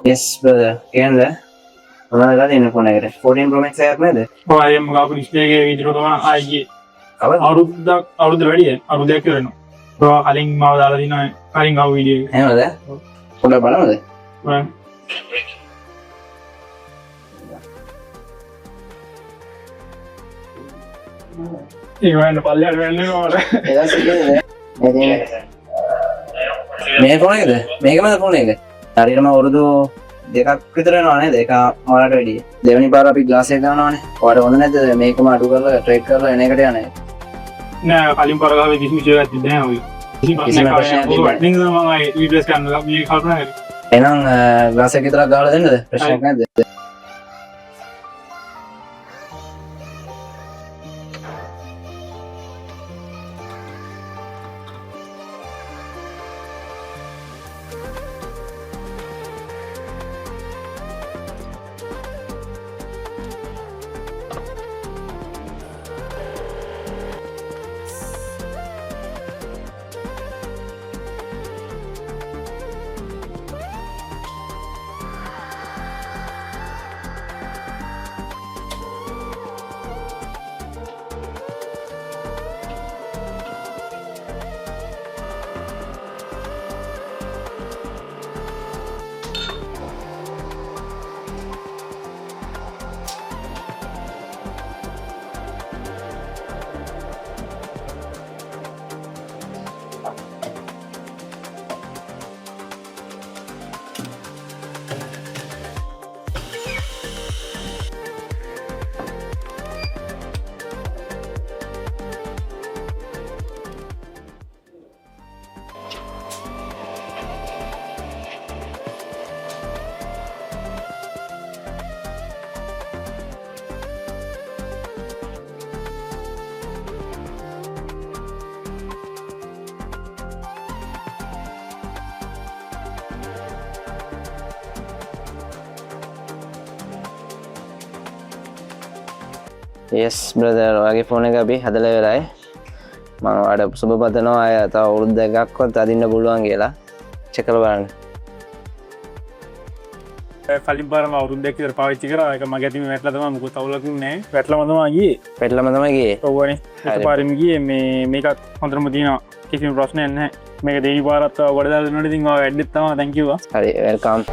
Yes brother. කියන්නේ මොනවද දෙන්න ෆෝන් එකට 14 Pro Max එකක් නේද? ඔය අයියම ගාපු ඩිස්ප්ලේ එකේ විදිහට තමයි ආයේ කවද? අවුරුද්ද වැඩිය අවුරුද්දක් කරනවා. ඔය කලින් මාව දාලා දිනා කලින් ආව වීඩියෝ එක. එහෙමද? පොඩ්ඩක් බලමුද? ඔය ඒක වෙන පල්ලයට වෙන්නේ නෝර. මේ ෆෝන් එකද? මේකමද ෆෝන් එක? හරියටම අවුරුදු දෙකක් විතර වෙනවා නේද? ඒක මොනකට වැඩිය. දෙවෙනි පාර අපි ග්ලාස් එක ගන්නවානේ. ඔයාලට හොඳ නැද්ද මේකම අඩු කරලා ට්‍රේඩ් කරලා එන එකට යන්නේ? නෑ කලින් පාර ගාවේ කිසිම ඉෂුවක් නැති නෑ ඔය. කිසිම ප්‍රශ්නයක් නෑ. ඉතින් මම රිප්ලේස් කරනවා මේ කල්පනා කරේ. එහෙනම් ග්ලාස් එක විතරක් ගහලා දෙන්නද? ප්‍රශ්නයක් නැද්ද? Yes brother, ඔයාගේ ෆෝන් එක අපි හදලා ඉවරයි. මම ඔයාලට සුබ පතනවා අය තව අවුරුදු දෙකක්වත් අදින්න පුළුවන් කියලා. චෙක් කරලා බලන්න. කලින් පාරම අවුරුද්දක් විතර පාවිච්චි කරා. ඒක මගේ අතින් වැටලා තමයි මොකද තවලකුත් නැහැ. වැටලාම තමයි ගියේ. පැටලම තමයි ගියේ. ඔව්වනේ. ඒක පාරෙම ගියේ මේකත් හොඳටම තියෙනවා. කිසිම ප්‍රශ්නයක් නැහැ. මේක දෙවි පාරත් ගොඩ දාලා දෙනකොට ඉතින් ඔය වැඩිත් තමයි thank you. හරි welcome.